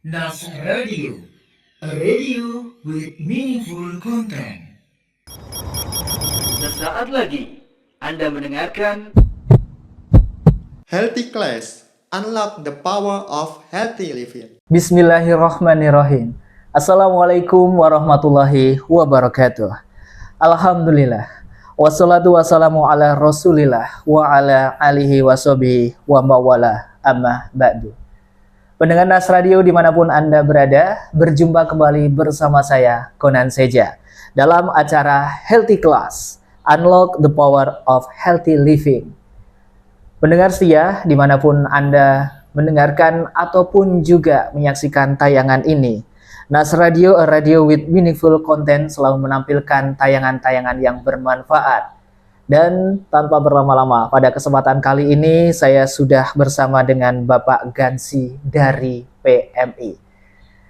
Nas Radio, a radio with meaningful content. Sesaat lagi Anda mendengarkan Healthy Class, unlock the power of healthy living. Bismillahirrahmanirrahim. Assalamualaikum warahmatullahi wabarakatuh. Alhamdulillah. Wassalatu wassalamu ala rasulillah wa ala alihi washabihi wa mawala amma ba'du. Pendengar Nas Radio dimanapun Anda berada, berjumpa kembali bersama saya, Konan Seja, dalam acara Healthy Class, Unlock the Power of Healthy Living. Pendengar setia, dimanapun Anda mendengarkan ataupun juga menyaksikan tayangan ini, Nas Radio, a radio with meaningful content, selalu menampilkan tayangan-tayangan yang bermanfaat. Dan tanpa berlama-lama, pada kesempatan kali ini saya sudah bersama dengan Bapak Gansi dari PMI.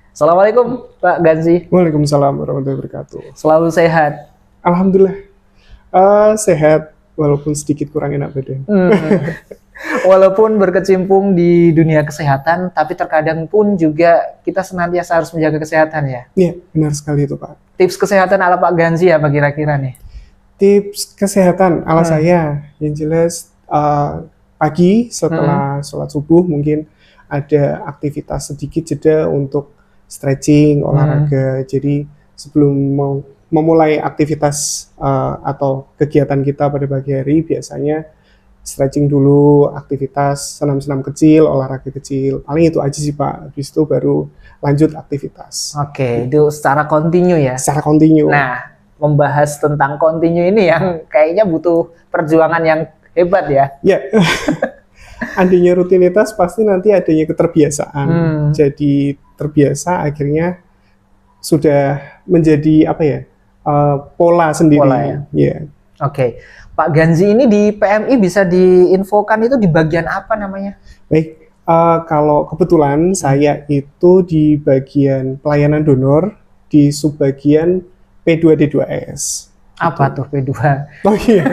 Assalamualaikum Pak Gansi. Waalaikumsalam warahmatullahi wabarakatuh. Selalu sehat? Alhamdulillah sehat, walaupun sedikit kurang enak badan. Walaupun berkecimpung di dunia kesehatan, tapi terkadang pun juga kita senantiasa harus menjaga kesehatan ya? Iya, benar sekali itu Pak. Tips kesehatan ala Pak Gansi apa kira-kira nih? Tips kesehatan ala saya, yang jelas pagi setelah sholat subuh mungkin ada aktivitas sedikit jeda untuk stretching, olahraga. Jadi sebelum mau memulai aktivitas atau kegiatan kita pada pagi hari, biasanya stretching dulu, aktivitas senam-senam kecil, olahraga kecil. Paling itu aja sih Pak, habis itu baru lanjut aktivitas. Oke, itu secara kontinu ya? Secara kontinu. Nah, membahas tentang kontinu ini yang kayaknya butuh perjuangan yang hebat ya? Ya, adanya rutinitas pasti nanti adanya keterbiasaan. Jadi terbiasa akhirnya sudah menjadi pola sendiri. Pola ya? Ya. Oke, Pak Gansi ini di PMI bisa diinfokan itu di bagian apa namanya? Baik, kalau kebetulan saya itu di bagian pelayanan donor di subbagian P2D2S. Apa tuh P2? Oh iya,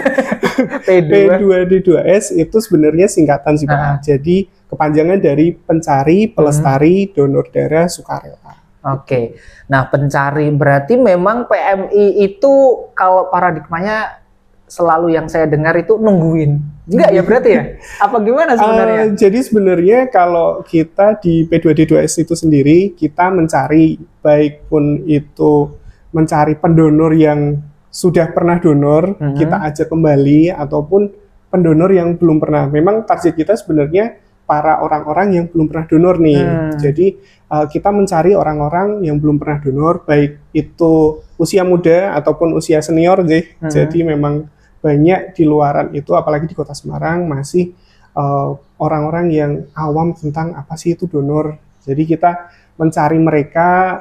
P2D2S itu sebenarnya singkatan sih Pak. Jadi kepanjangan dari pencari, pelestari, donor darah sukarela. Oke, nah pencari berarti memang PMI itu kalau paradigmanya selalu yang saya dengar itu nungguin. Enggak ya berarti ya? Apa gimana sebenarnya? Jadi sebenarnya kalau kita di P2D2S itu sendiri, kita mencari, baik pun itu mencari pendonor yang sudah pernah donor, kita ajak kembali, ataupun pendonor yang belum pernah. Memang target kita sebenarnya para orang-orang yang belum pernah donor nih. Jadi kita mencari orang-orang yang belum pernah donor, baik itu usia muda ataupun usia senior sih. Jadi memang banyak di luaran itu, apalagi di Kota Semarang, masih orang-orang yang awam tentang apa sih itu donor. Jadi kita mencari mereka,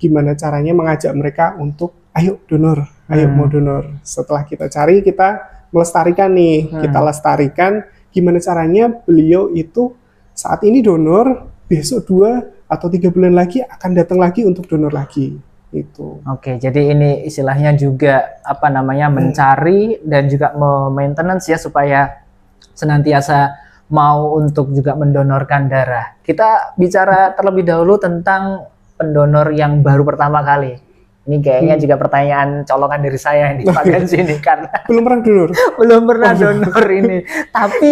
gimana caranya mengajak mereka untuk ayo donor, ayo mau donor. Setelah kita cari, kita melestarikan nih, kita lestarikan gimana caranya beliau itu saat ini donor, besok 2 atau 3 bulan lagi akan datang lagi untuk donor lagi. Itu. Oke, jadi ini istilahnya juga mencari dan juga maintenance ya supaya senantiasa mau untuk juga mendonorkan darah. Kita bicara terlebih dahulu tentang pendonor yang baru pertama kali. Ini kayaknya juga pertanyaan colongan dari saya ini Pak Gansi ini karena belum pernah donor. belum pernah donor ini. Tapi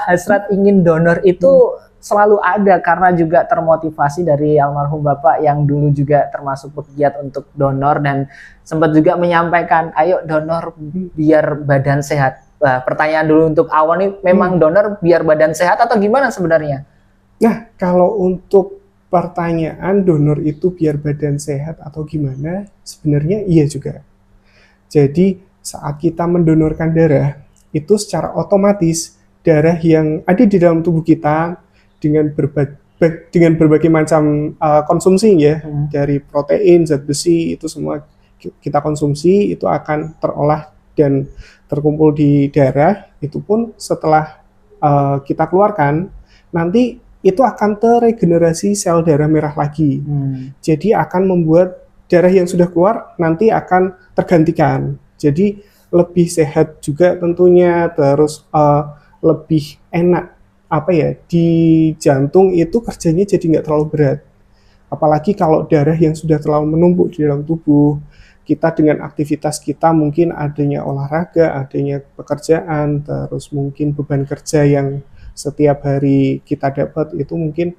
hasrat ingin donor itu selalu ada karena juga termotivasi dari almarhum Bapak yang dulu juga termasuk pegiat untuk donor dan sempat juga menyampaikan ayo donor biar badan sehat. Pertanyaan dulu untuk awal nih, memang donor biar badan sehat atau gimana sebenarnya? Nah, kalau untuk pertanyaan donor itu biar badan sehat atau gimana, sebenarnya iya juga. Jadi saat kita mendonorkan darah, itu secara otomatis darah yang ada di dalam tubuh kita dengan berbagai macam konsumsi ya, dari protein, zat besi, itu semua kita konsumsi, itu akan terolah dan terkumpul di darah. Itu pun setelah kita keluarkan, nanti itu akan terregenerasi sel darah merah lagi. Jadi akan membuat darah yang sudah keluar nanti akan tergantikan. Jadi lebih sehat juga tentunya, terus lebih enak apa ya, di jantung itu kerjanya jadi nggak terlalu berat. Apalagi kalau darah yang sudah terlalu menumpuk di dalam tubuh, kita dengan aktivitas kita mungkin adanya olahraga, adanya pekerjaan, terus mungkin beban kerja yang setiap hari kita dapat itu mungkin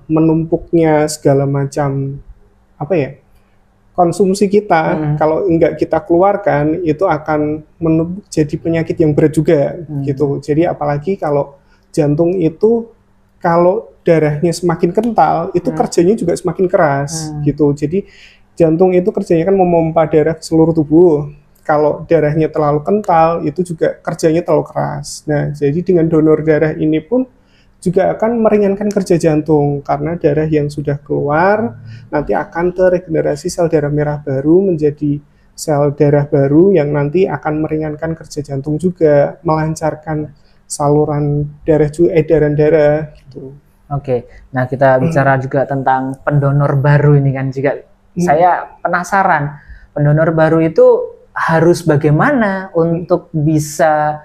menumpuknya segala macam apa ya, konsumsi kita, kalau enggak kita keluarkan itu akan menumpuk jadi penyakit yang berat juga gitu. Jadi apalagi kalau jantung itu kalau darahnya semakin kental itu kerjanya juga semakin keras gitu. Jadi jantung itu kerjanya kan memompa darah ke seluruh tubuh. Kalau darahnya terlalu kental itu juga kerjanya terlalu keras. Nah, jadi dengan donor darah ini pun juga akan meringankan kerja jantung karena darah yang sudah keluar nanti akan teregenerasi sel darah merah baru menjadi sel darah baru yang nanti akan meringankan kerja jantung juga, melancarkan saluran darah juga, edaran darah gitu. Oke, nah kita bicara juga tentang pendonor baru ini kan juga. Saya penasaran, pendonor baru itu harus bagaimana untuk bisa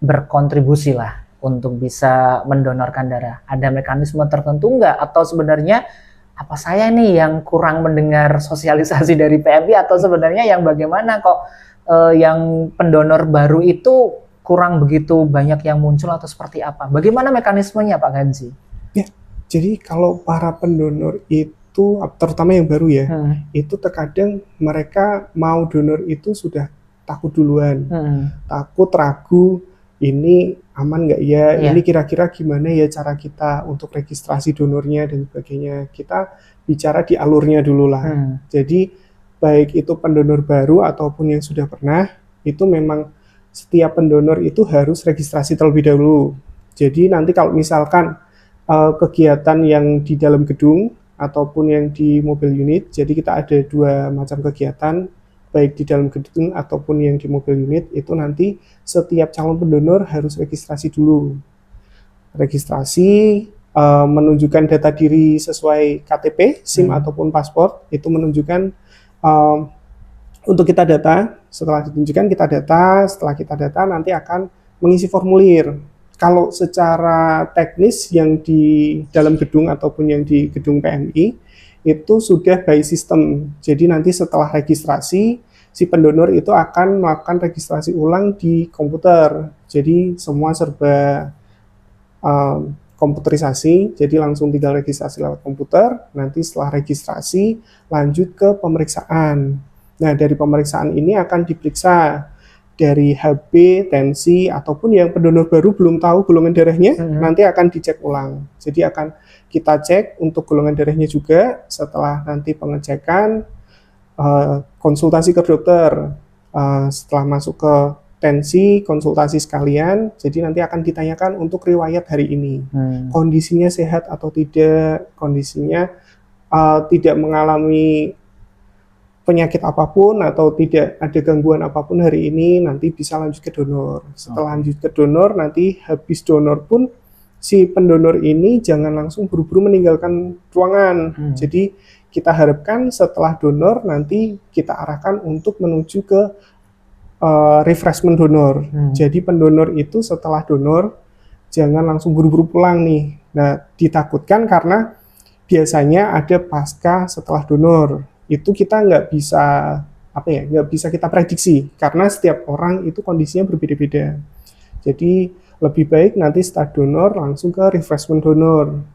berkontribusi lah, untuk bisa mendonorkan darah. Ada mekanisme tertentu nggak? Atau sebenarnya apa saya nih yang kurang mendengar sosialisasi dari PMI atau sebenarnya yang bagaimana kok yang pendonor baru itu kurang begitu banyak yang muncul atau seperti apa? Bagaimana mekanismenya Pak Ganzi? Ya, jadi kalau para pendonor itu, terutama yang baru ya, itu terkadang mereka mau donor itu sudah takut duluan, takut, ragu, ini aman nggak ya, ini kira-kira gimana ya cara kita untuk registrasi donornya dan sebagainya. Kita bicara di alurnya dulu lah. Jadi baik itu pendonor baru ataupun yang sudah pernah, itu memang setiap pendonor itu harus registrasi terlebih dahulu. Jadi nanti kalau misalkan kegiatan yang di dalam gedung ataupun yang di mobil unit, jadi kita ada dua macam kegiatan, baik di dalam gedung ataupun yang di mobil unit, itu nanti setiap calon pendonor harus registrasi dulu. Registrasi, menunjukkan data diri sesuai KTP, SIM ataupun paspor, itu menunjukkan untuk kita data, setelah ditunjukkan kita data, setelah kita data nanti akan mengisi formulir. Kalau secara teknis yang di dalam gedung ataupun yang di gedung PMI, itu sudah by system. Jadi nanti setelah registrasi, si pendonor itu akan melakukan registrasi ulang di komputer. Jadi semua serba komputerisasi, jadi langsung tinggal registrasi lewat komputer. Nanti setelah registrasi, lanjut ke pemeriksaan. Nah, dari pemeriksaan ini akan diperiksa dari HB, tensi, ataupun yang pendonor baru belum tahu golongan darahnya, nanti akan dicek ulang. Jadi akan kita cek untuk golongan darahnya juga, setelah nanti pengecekan, konsultasi ke dokter, setelah masuk ke tensi, konsultasi sekalian, jadi nanti akan ditanyakan untuk riwayat hari ini. Kondisinya sehat atau tidak, kondisinya tidak mengalami penyakit apapun atau tidak ada gangguan apapun hari ini, nanti bisa lanjut ke donor. Setelah lanjut ke donor, nanti habis donor pun si pendonor ini jangan langsung buru-buru meninggalkan ruangan. Jadi kita harapkan setelah donor nanti kita arahkan untuk menuju ke refreshment donor. Jadi pendonor itu setelah donor jangan langsung buru-buru pulang nih. Nah, ditakutkan karena biasanya ada pasca setelah donor. Itu kita nggak bisa kita prediksi karena setiap orang itu kondisinya berbeda-beda. Jadi lebih baik nanti setelah donor langsung ke refreshment donor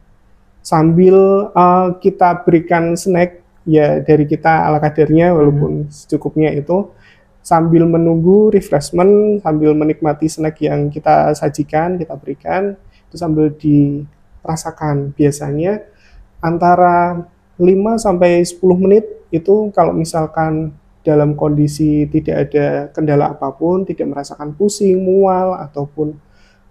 sambil kita berikan snack ya dari kita ala kadarnya walaupun secukupnya itu, sambil menunggu refreshment, sambil menikmati snack yang kita sajikan, kita berikan itu sambil dirasakan. Biasanya antara 5-10 menit itu kalau misalkan dalam kondisi tidak ada kendala apapun, tidak merasakan pusing, mual, ataupun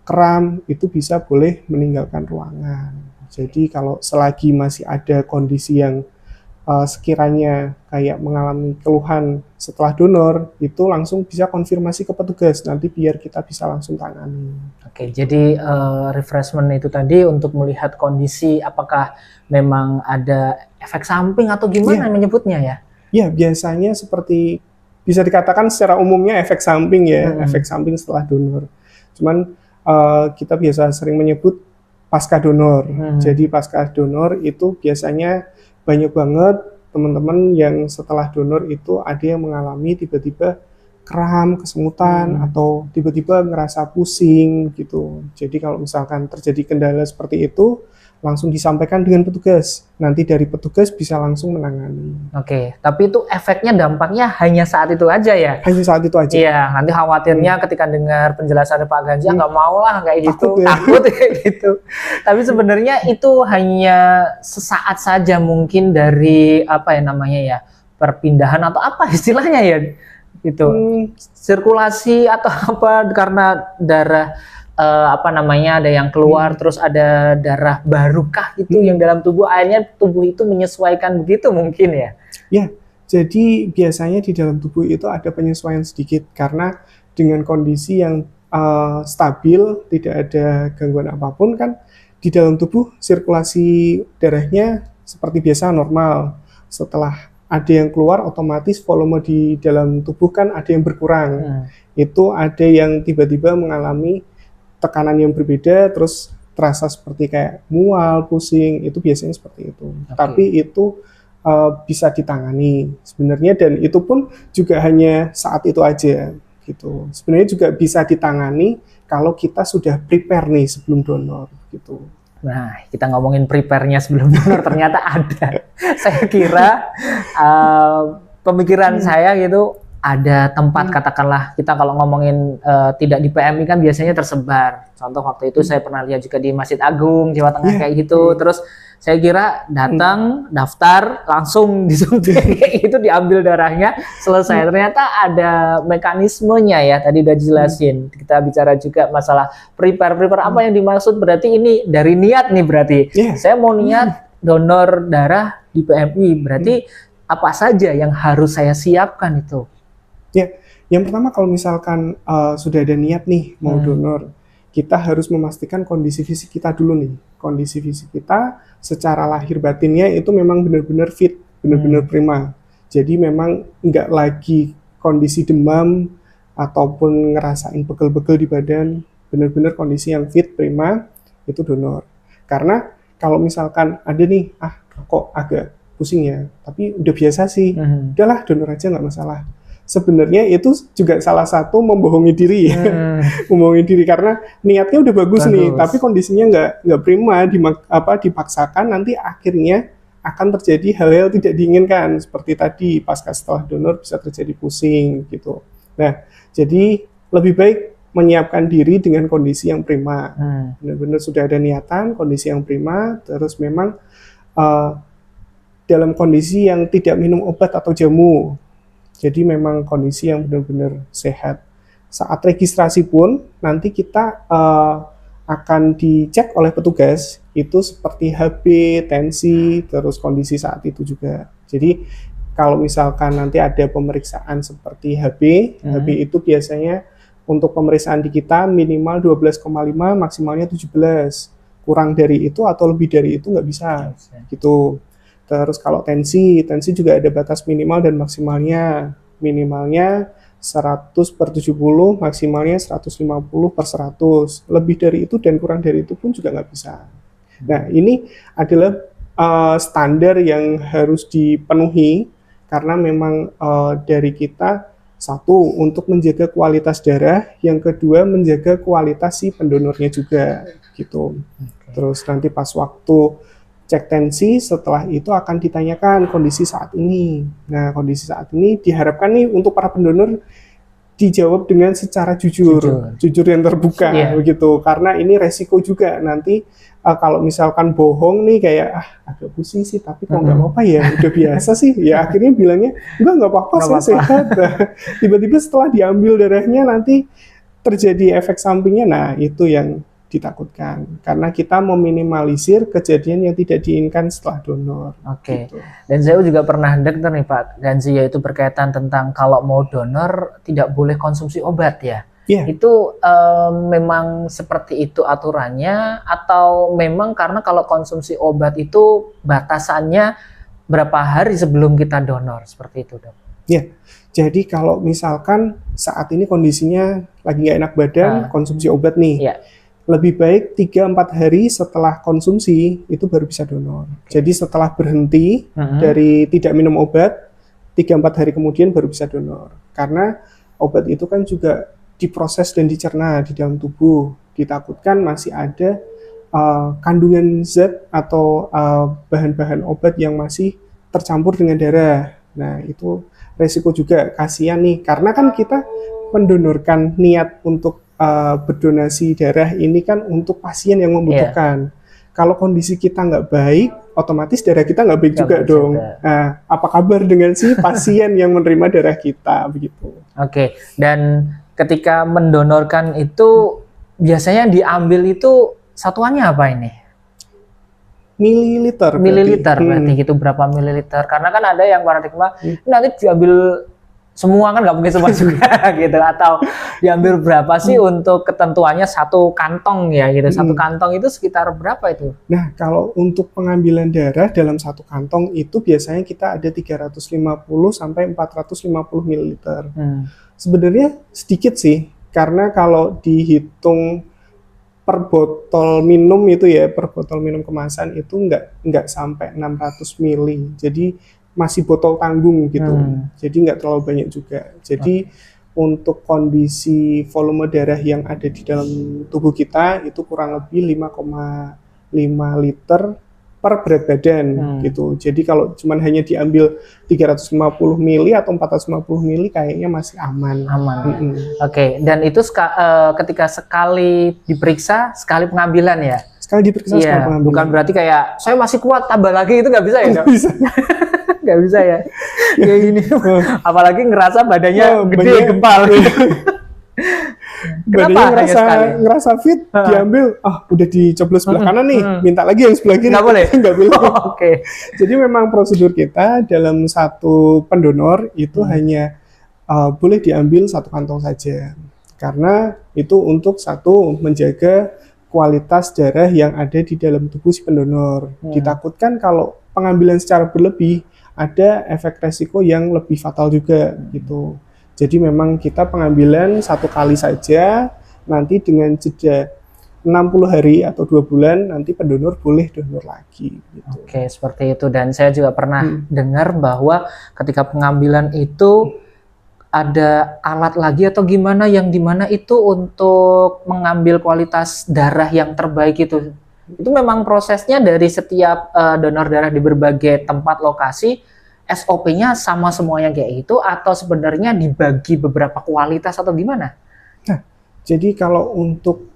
kram, itu bisa boleh meninggalkan ruangan. Jadi kalau selagi masih ada kondisi yang sekiranya kayak mengalami keluhan setelah donor, itu langsung bisa konfirmasi ke petugas, nanti biar kita bisa langsung tangani. Oke, jadi refreshment itu tadi untuk melihat kondisi apakah memang ada efek samping atau gimana menyebutnya ya? Ya, biasanya seperti bisa dikatakan secara umumnya efek samping ya, efek samping setelah donor. Cuman kita biasa sering menyebut pasca donor. Jadi pasca donor itu biasanya banyak banget teman-teman yang setelah donor itu ada yang mengalami tiba-tiba kram, kesemutan, atau tiba-tiba ngerasa pusing gitu. Jadi kalau misalkan terjadi kendala seperti itu, langsung disampaikan dengan petugas. Nanti dari petugas bisa langsung menangani. Oke, tapi itu efeknya, dampaknya hanya saat itu aja ya? Hanya saat itu aja. Iya, nanti khawatirnya ketika dengar penjelasan Pak Ganji, nggak mau lah kayak gitu, Takut ya. takut kayak gitu. Tapi sebenarnya itu hanya sesaat saja mungkin dari apa ya namanya ya, perpindahan atau apa istilahnya ya, gitu. Sirkulasi atau apa, karena darah apa namanya, ada yang keluar terus ada darah barukah itu yang dalam tubuh, akhirnya tubuh itu menyesuaikan begitu mungkin ya. Ya, jadi biasanya di dalam tubuh itu ada penyesuaian sedikit karena dengan kondisi yang stabil, tidak ada gangguan apapun kan, di dalam tubuh sirkulasi darahnya seperti biasa normal. Setelah ada yang keluar, otomatis volume di dalam tubuh kan ada yang berkurang. Itu ada yang tiba-tiba mengalami tekanan yang berbeda, terus terasa seperti kayak mual, pusing, itu biasanya seperti itu. Tapi itu bisa ditangani sebenarnya, dan itu pun juga hanya saat itu aja gitu. Sebenarnya juga bisa ditangani kalau kita sudah prepare nih sebelum donor gitu. Nah, kita ngomongin prepare-nya sebelum donor ternyata ada. Saya kira pemikiran saya gitu, ada tempat, katakanlah kita kalau ngomongin tidak di PMI kan biasanya tersebar. Contoh waktu itu saya pernah lihat juga di Masjid Agung Jawa Tengah kayak gitu. Terus saya kira datang, daftar, langsung disuntik kayak gitu, diambil darahnya, selesai. Ternyata ada mekanismenya ya, tadi udah jelasin. Kita bicara juga masalah prepare apa yang dimaksud, berarti ini dari niat nih berarti. Saya mau niat donor darah di PMI, berarti apa saja yang harus saya siapkan itu? Ya, yang pertama kalau misalkan sudah ada niat nih mau donor, kita harus memastikan kondisi fisik kita dulu nih. Kondisi fisik kita secara lahir batinnya itu memang benar-benar fit, benar-benar prima. Jadi memang nggak lagi kondisi demam ataupun ngerasain pegel-pegel di badan, benar-benar kondisi yang fit, prima, itu donor. Karena kalau misalkan ada nih, kok agak pusing ya, tapi udah biasa sih, udahlah donor aja nggak masalah. Sebenarnya itu juga salah satu membohongi diri ya. Membohongi diri karena niatnya udah bagus nih, tapi kondisinya nggak prima, dipaksakan, nanti akhirnya akan terjadi hal-hal tidak diinginkan seperti tadi pasca setelah donor bisa terjadi pusing gitu. Nah, jadi lebih baik menyiapkan diri dengan kondisi yang prima. Benar-benar sudah ada niatan, kondisi yang prima, terus memang dalam kondisi yang tidak minum obat atau jamu. Jadi memang kondisi yang benar-benar sehat. Saat registrasi pun nanti kita akan dicek oleh petugas itu seperti HB, tensi, terus kondisi saat itu juga. Jadi kalau misalkan nanti ada pemeriksaan seperti HB, HB itu biasanya untuk pemeriksaan di kita minimal 12,5, maksimalnya 17. Kurang dari itu atau lebih dari itu nggak bisa gitu. Terus kalau tensi juga ada batas minimal dan maksimalnya. Minimalnya 100/70, maksimalnya 150/100. Lebih dari itu dan kurang dari itu pun juga nggak bisa. Nah, ini adalah standar yang harus dipenuhi karena memang dari kita, satu, untuk menjaga kualitas darah, yang kedua menjaga kualitas si pendonornya juga gitu. Terus nanti pas waktu cek tensi, setelah itu akan ditanyakan kondisi saat ini. Nah, kondisi saat ini diharapkan nih untuk para pendonor dijawab dengan secara jujur yang terbuka begitu. Karena ini resiko juga nanti kalau misalkan bohong nih kayak agak pusing sih, tapi kok nggak apa-apa ya, udah biasa sih. Ya akhirnya bilangnya nggak apa-apa, saya sehat. Tiba-tiba setelah diambil darahnya nanti terjadi efek sampingnya. Nah, itu yang ditakutkan karena kita meminimalisir kejadian yang tidak diinginkan setelah donor. Gitu. Dan saya juga pernah dengar nih Pak Ganji, yaitu berkaitan tentang kalau mau donor tidak boleh konsumsi obat ya. Itu memang seperti itu aturannya, atau memang karena kalau konsumsi obat itu batasannya berapa hari sebelum kita donor, seperti itu dok? Jadi kalau misalkan saat ini kondisinya lagi nggak enak badan, konsumsi obat nih. lebih baik 3-4 hari setelah konsumsi itu baru bisa donor. Jadi setelah berhenti dari tidak minum obat, 3-4 hari kemudian baru bisa donor. Karena obat itu kan juga diproses dan dicerna di dalam tubuh. Ditakutkan masih ada kandungan zat atau bahan-bahan obat yang masih tercampur dengan darah. Nah, itu resiko juga, kasihan nih. Karena kan kita mendonorkan niat untuk berdonasi darah ini kan untuk pasien yang membutuhkan. Kalau kondisi kita nggak baik, otomatis darah kita nggak baik juga dong. Nah, apa kabar dengan si pasien yang menerima darah kita, begitu. Oke, dan ketika mendonorkan itu biasanya diambil itu satuannya apa ini? Mililiter. Mililiter berarti gitu, berapa mililiter? Karena kan ada yang paradigma nanti diambil semua, kan nggak mungkin semua juga gitu, atau diambil berapa sih untuk ketentuannya satu kantong ya gitu. Satu kantong itu sekitar berapa itu? Nah, kalau untuk pengambilan darah dalam satu kantong itu biasanya kita ada 350 sampai 450 ml. Sebenarnya sedikit sih, karena kalau dihitung per botol minum itu ya, per botol minum kemasan itu nggak sampai 600 ml. Jadi masih botol tanggung gitu. Jadi nggak terlalu banyak juga. Jadi untuk kondisi volume darah yang ada di dalam tubuh kita itu kurang lebih 5,5 liter per berat badan gitu. Jadi kalau cuman hanya diambil 350 mili atau 450 mili kayaknya masih aman. Oke, dan itu ketika sekali diperiksa, sekali pengambilan ya? Sekali diperiksa, sekali pengambilan. Bukan berarti kayak saya masih kuat, tambah lagi, itu nggak bisa ya? Nggak bisa. Nggak bisa ya? Kayak gini. Apalagi ngerasa badannya gede, gempal. Badannya ngerasa fit, diambil, udah dicoblos sebelah kanan nih, minta lagi yang sebelah kiri. Nggak boleh? Nggak boleh. Oke. Jadi memang prosedur kita dalam satu pendonor itu hanya boleh diambil satu kantong saja. Karena itu untuk satu, menjaga kualitas darah yang ada di dalam tubuh si pendonor. Ditakutkan kalau pengambilan secara berlebih, ada efek resiko yang lebih fatal juga gitu. Jadi memang kita pengambilan satu kali saja, nanti dengan jeda 60 hari atau 2 bulan, nanti pendonor boleh donor lagi. Gitu. Oke, seperti itu. Dan saya juga pernah dengar bahwa ketika pengambilan itu ada alat lagi atau gimana, yang dimana itu untuk mengambil kualitas darah yang terbaik itu. Itu memang prosesnya dari setiap donor darah di berbagai tempat lokasi, SOP-nya sama semuanya kayak itu, atau sebenarnya dibagi beberapa kualitas atau gimana? Nah, jadi kalau untuk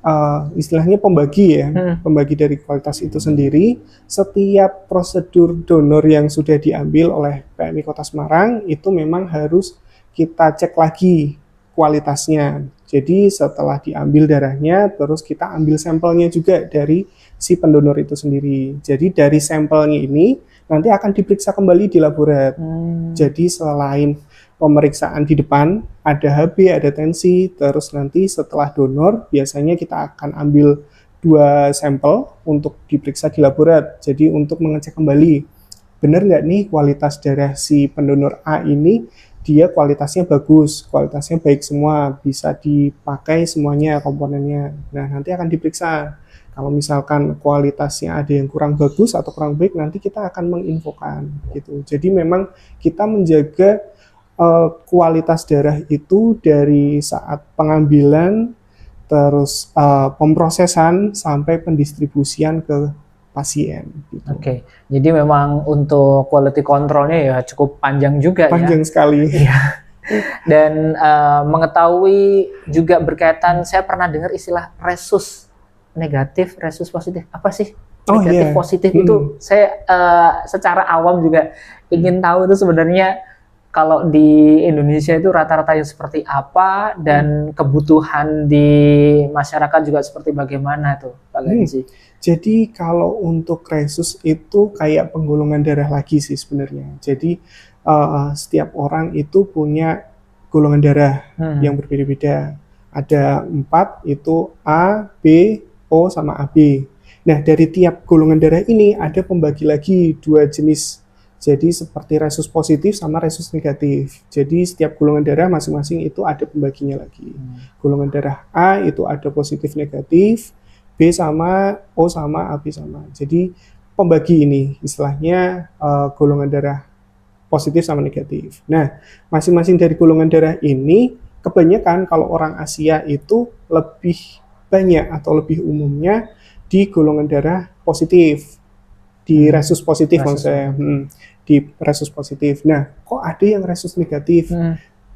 istilahnya pembagi ya, pembagi dari kualitas itu sendiri, setiap prosedur donor yang sudah diambil oleh PMI Kota Semarang itu memang harus kita cek lagi kualitasnya. Jadi setelah diambil darahnya, terus kita ambil sampelnya juga dari si pendonor itu sendiri. Jadi dari sampelnya ini nanti akan diperiksa kembali di laborat. Jadi selain pemeriksaan di depan, ada HB, ada tensi, terus nanti setelah donor biasanya kita akan ambil 2 sampel untuk diperiksa di laborat. Jadi untuk mengecek kembali, benar nggak nih kualitas darah si pendonor A ini, dia kualitasnya bagus, kualitasnya baik semua, bisa dipakai semuanya komponennya. Nah, nanti akan diperiksa. Kalau misalkan kualitasnya ada yang kurang bagus atau kurang baik, nanti kita akan menginfokan gitu. Jadi memang kita menjaga kualitas darah itu dari saat pengambilan, terus pemrosesan sampai pendistribusian ke pasien. Gitu. Oke, jadi memang untuk quality controlnya ya cukup panjang juga. Panjang sekali. Iya. Dan mengetahui juga berkaitan, saya pernah dengar istilah resus negatif, resus positif. Apa sih negatif positif itu? Saya secara awam juga ingin tahu itu sebenarnya kalau di Indonesia itu rata-ratanya seperti apa, dan kebutuhan di masyarakat juga seperti bagaimana tuh, Pak Ganji? Jadi kalau untuk resus itu kayak penggolongan darah lagi sih sebenarnya. Jadi setiap orang itu punya golongan darah yang berbeda-beda. Ada 4, itu A, B, O, sama AB. Nah, dari tiap golongan darah ini ada pembagi lagi 2 jenis. Jadi seperti resus positif sama resus negatif. Jadi setiap golongan darah masing-masing itu ada pembaginya lagi. Golongan darah A itu ada positif negatif, B sama, O sama, AB sama. Jadi pembagi ini istilahnya golongan darah positif sama negatif. Nah, masing-masing dari golongan darah ini kebanyakan kalau orang Asia itu lebih banyak atau lebih umumnya di golongan darah positif, di resus positif maksudnya. Di resus positif. Nah, kok ada yang resus negatif?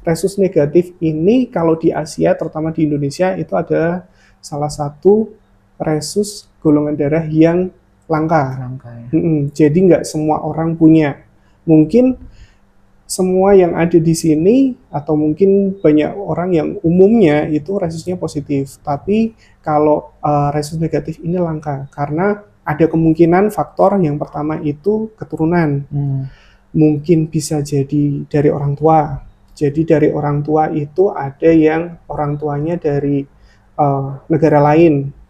Resus negatif ini kalau di Asia, terutama di Indonesia, itu adalah salah satu resus golongan darah yang langka. Jadi nggak semua orang punya. Mungkin semua yang ada di sini atau mungkin banyak orang yang umumnya itu resusnya positif. Tapi kalau resus negatif ini langka karena ada kemungkinan faktor yang pertama itu keturunan. Mungkin bisa jadi dari orang tua. Jadi dari orang tua itu ada yang orang tuanya dari negara lain.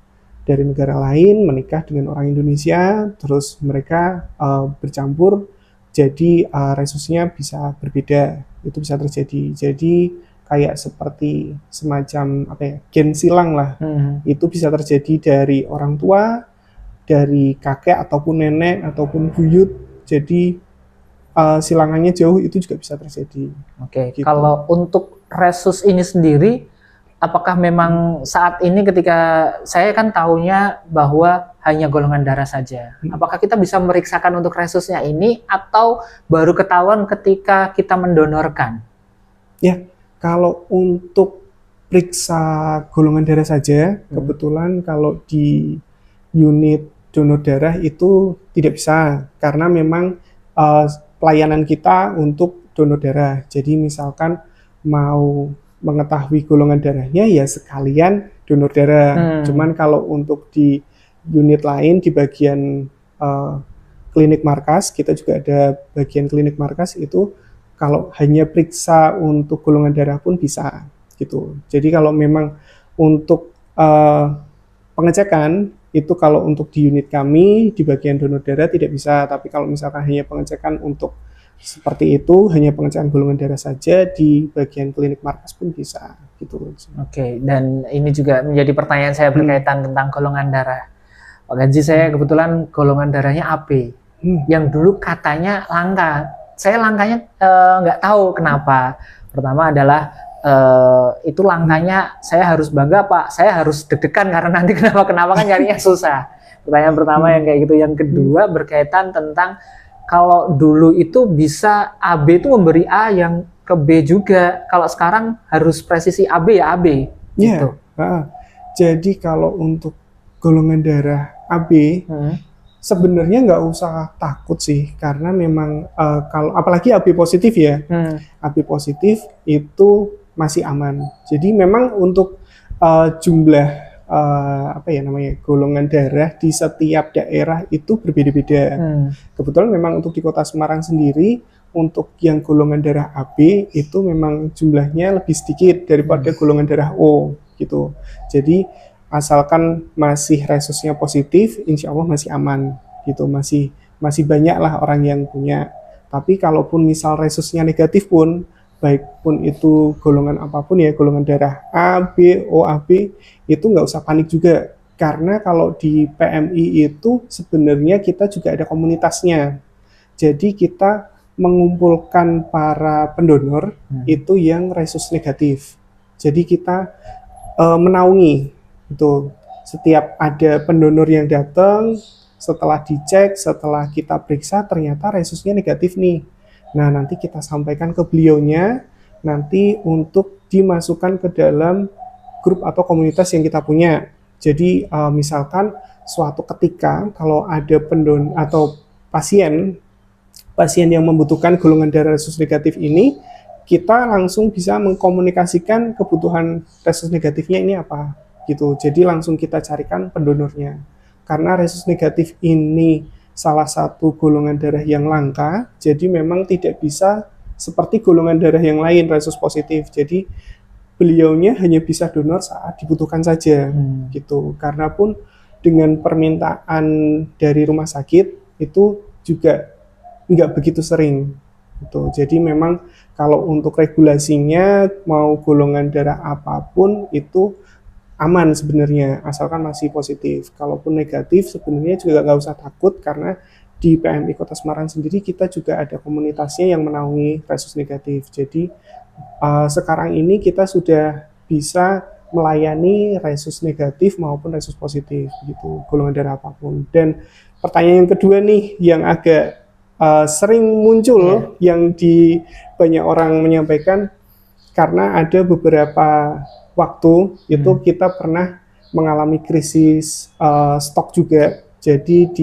Dari negara lain menikah dengan orang Indonesia, terus mereka bercampur, jadi resusnya bisa berbeda. Itu bisa terjadi. Jadi kayak seperti semacam gen silang lah. Itu bisa terjadi dari orang tua, dari kakek ataupun nenek ataupun buyut. Jadi silangannya jauh itu juga bisa terjadi. Oke. Gitu. Kalau untuk resus ini sendiri, apakah memang saat ini ketika saya kan tahunya bahwa hanya golongan darah saja, apakah kita bisa meriksakan untuk resusnya ini atau baru ketahuan ketika kita mendonorkan? Ya, kalau untuk periksa golongan darah saja, kebetulan kalau di unit donor darah itu tidak bisa karena memang pelayanan kita untuk donor darah. Jadi misalkan mau mengetahui golongan darahnya ya sekalian donor darah. Cuman kalau untuk di unit lain di bagian klinik markas, kita juga ada bagian klinik markas itu kalau hanya periksa untuk golongan darah pun bisa gitu. Jadi kalau memang untuk pengecekan itu kalau untuk di unit kami di bagian donor darah tidak bisa, tapi kalau misalkan hanya pengecekan untuk seperti itu, hanya pengecekan golongan darah saja di bagian klinik markas pun bisa gitu. Oke, dan ini juga menjadi pertanyaan saya berkaitan tentang golongan darah. Pak Ganji, saya kebetulan golongan darahnya AB, yang dulu katanya langka. Saya langkanya nggak tahu kenapa. Pertama adalah itu langkanya saya harus bangga Pak, saya harus deg-degan karena nanti kenapa kan nyarinya susah. Pertanyaan pertama yang kayak gitu. Yang kedua berkaitan tentang kalau dulu itu bisa AB itu memberi A yang ke B juga, kalau sekarang harus presisi AB ya AB gitu. Jadi kalau untuk golongan darah AB sebenarnya nggak usah takut sih, karena memang kalau apalagi AB positif ya, AB positif itu masih aman. Jadi memang untuk jumlah golongan darah di setiap daerah itu berbeda-beda. Kebetulan memang untuk di Kota Semarang sendiri untuk yang golongan darah AB itu memang jumlahnya lebih sedikit daripada golongan darah O gitu. Jadi asalkan masih resusnya positif, insya Allah masih aman gitu, masih banyak lah orang yang punya. Tapi kalaupun misal resusnya negatif pun, baik pun itu golongan apapun ya, golongan darah A, B, O, AB, itu nggak usah panik juga. Karena kalau di PMI itu sebenarnya kita juga ada komunitasnya. Jadi kita mengumpulkan para pendonor itu yang resus negatif. Jadi kita menaungi itu. Setiap ada pendonor yang datang, setelah dicek, setelah kita periksa, ternyata resusnya negatif nih. Nah, nanti kita sampaikan ke beliaunya, nanti untuk dimasukkan ke dalam grup atau komunitas yang kita punya. Jadi, misalkan suatu ketika kalau ada pendonor atau pasien yang membutuhkan golongan darah resus negatif ini, kita langsung bisa mengkomunikasikan kebutuhan resus negatifnya ini apa, gitu. Jadi langsung kita carikan pendonornya. Karena resus negatif ini salah satu golongan darah yang langka, jadi memang tidak bisa seperti golongan darah yang lain resus positif. Jadi beliaunya hanya bisa donor saat dibutuhkan saja, gitu. Karena pun dengan permintaan dari rumah sakit itu juga nggak begitu sering, gitu. Jadi memang kalau untuk regulasinya mau golongan darah apapun itu aman sebenarnya, asalkan masih positif. Kalaupun negatif sebenarnya juga nggak usah takut, karena di PMI Kota Semarang sendiri kita juga ada komunitasnya yang menaungi resus negatif. Jadi sekarang ini kita sudah bisa melayani resus negatif maupun resus positif, gitu, golongan darah apapun. Dan pertanyaan yang kedua nih, yang agak sering muncul, yang di banyak orang menyampaikan, karena ada beberapa waktu itu kita pernah mengalami krisis stok juga. Jadi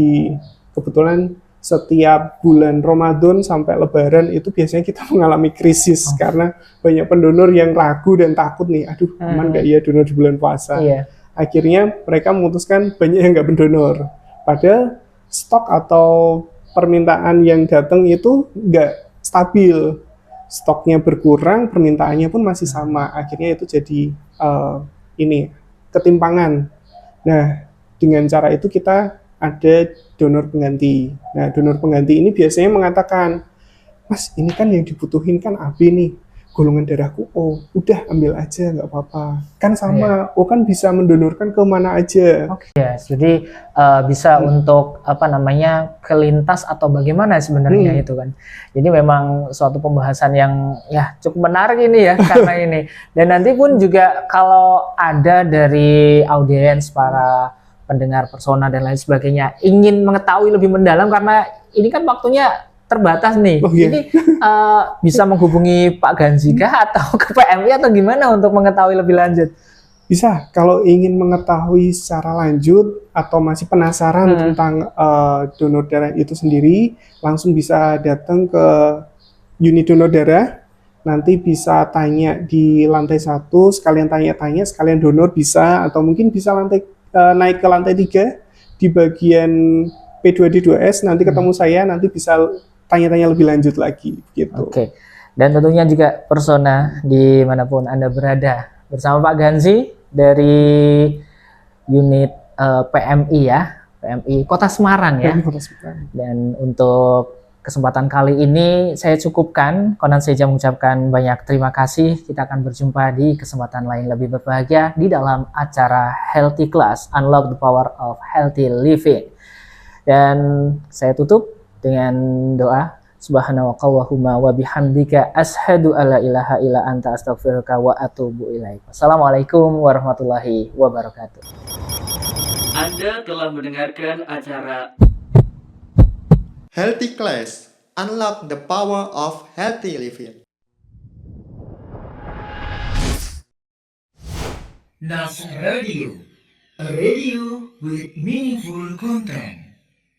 kebetulan setiap bulan Ramadan sampai Lebaran itu biasanya kita mengalami krisis karena banyak pendonor yang ragu dan takut nih, aduh aman nggak ya donor di bulan puasa. Akhirnya mereka memutuskan banyak yang nggak mendonor. Padahal stok atau permintaan yang datang itu nggak stabil. Stoknya berkurang, permintaannya pun masih sama. Akhirnya itu jadi ketimpangan. Nah, dengan cara itu kita ada donor pengganti. Nah, donor pengganti ini biasanya mengatakan, Mas, ini kan yang dibutuhin kan AB nih, golongan darahku O, udah ambil aja, nggak apa-apa. Kan sama, O kan bisa mendonorkan ke mana aja. Jadi bisa untuk kelintas atau bagaimana sebenarnya itu kan. Jadi memang suatu pembahasan yang ya cukup menarik ini ya karena ini. Dan nanti pun juga kalau ada dari audiens para pendengar Persona dan lain sebagainya ingin mengetahui lebih mendalam, karena ini kan waktunya terbatas nih. Jadi bisa menghubungi Pak Ganzi kah atau ke PMI atau gimana untuk mengetahui lebih lanjut? Bisa, kalau ingin mengetahui secara lanjut atau masih penasaran tentang donor darah itu sendiri, langsung bisa datang ke unit donor darah. Nanti bisa tanya di lantai 1, sekalian tanya-tanya, sekalian donor bisa, atau mungkin bisa naik ke lantai 3 di bagian P2D2S, nanti ketemu saya, nanti bisa tanya-tanya lebih lanjut lagi gitu. Oke. Dan tentunya juga Persona dimanapun Anda berada, bersama Pak Ganzi dari unit PMI ya, PMI Kota Semarang ya. Dan untuk kesempatan kali ini saya cukupkan, konon saja mengucapkan banyak terima kasih. Kita akan berjumpa di kesempatan lain lebih berbahagia di dalam acara Healthy Class, Unlock the Power of Healthy Living. Dan saya tutup dengan doa, Subhanakallahumma wa bihamdika asyhadu alla ilaha illa anta astaghfiruka wa atubu ilaik. Assalamualaikum warahmatullahi wabarakatuh. Anda telah mendengarkan acara Healthy Class, Unlock the Power of Healthy Living. Nas Radio, a radio with meaningful content.